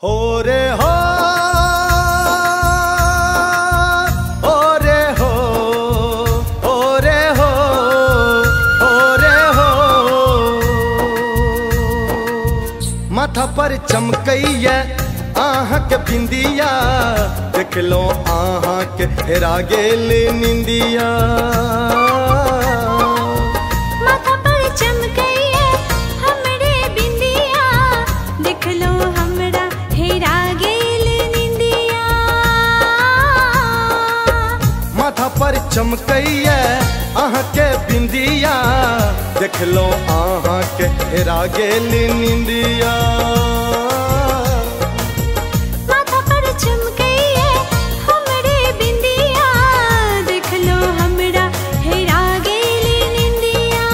हो रे हो, हो रे हो, हो रे हो, हो रे हो। माथा पर चमकैया आहा के बिंदिया, देख लो आहा के हेरा गेल निंदिया। माथा पर चमकैया हमरे बिंदिया, देख लो हमरा हेरा गेल निंदिया। माथा पर चमकैया आहा के बिंदिया, देख लो आहा के हेरा गेल निंदिया। माथा पर चमकैया हमरे बिंदिया, देख लो हमरा हेरा गेल निंदिया।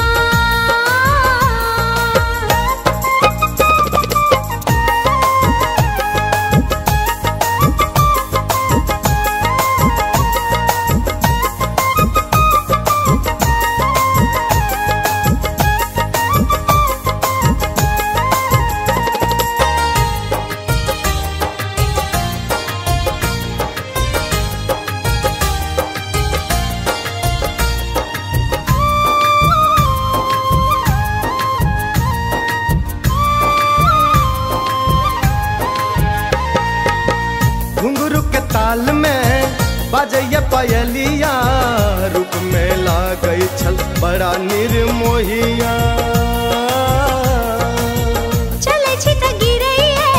घुंघरू के ताल में बाजैया पायलिया, रूप में लागई छल बड़ा निर्मोहिया। चले छी त गिरैया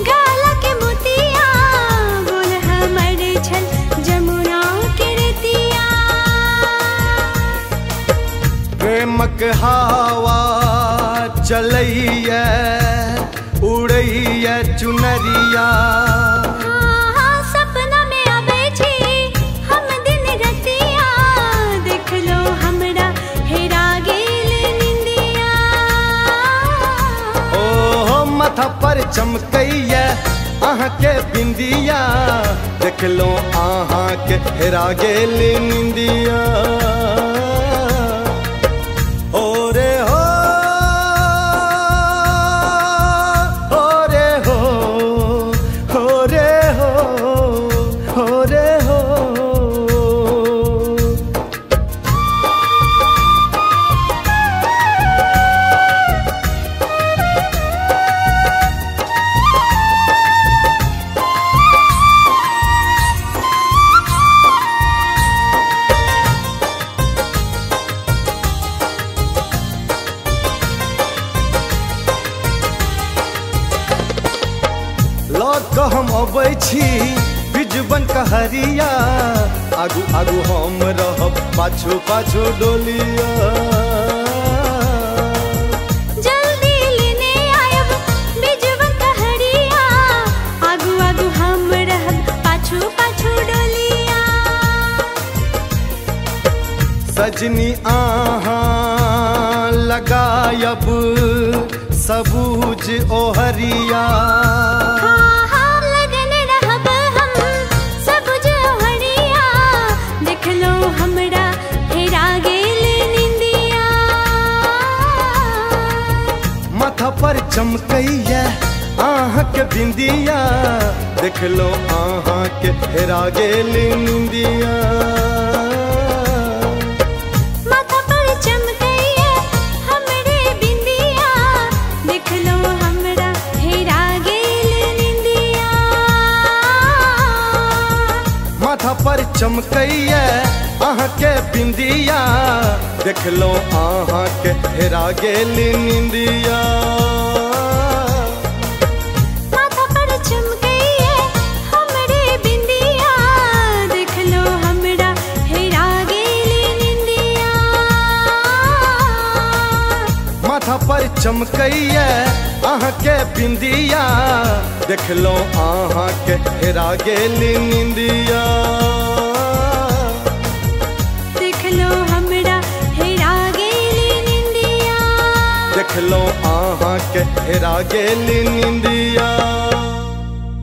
गाला के मोतिया, बोल हमर छल जमुना के रतिया। प्रेमक हवा चलैया उड़ैया चुनरिया। सपना में आबै छी हम दिन रतिया, देख लो हमरा हेरा गेल निंदिया। ओ माथा पर चमकैया आहा के बिंदिया, देख लो आहा के हेरा गेल निंदिया। हो रे हो, हो रे हो, हो रे हो, हो रे हो। लौट के हम अबै छी बिजबन कहरिया, आगू आगू हम रहब पाछू पाछू डोलिया। जल्दी लेने आयब बिजवन कहरिया, आगू आगू हम रहब पाछू पाछू डोलिया। सजनी आहा लगायब सबूज ओहरिया। लगन रहब हम सबुज ओहरिया, देख लो हमरा हेरा गेल निंदिया। माथा पर चमकैया आहा के बिंदिया, देख लो आहा के हेरा गेल निंदिया। माथा पर चमकैया हमरे बिंदिया, देख लो हमरा हेरा गेल निंदिया। माथा पर चमकैया आहा के बिंदिया, देख लो आहा के हेरा गेल निंदिया। माथा पर चमकैया हमरे बिंदिया, देख लो हमरा हेरा गेल निंदिया। माथा पर चमकैया आहा के बिंदिया, देख लो आहा के हेरा गेल निंदिया। देख लो हमरा हेरा गेल निंदिया। देख लो आहा के हेरा गेल निंदिया।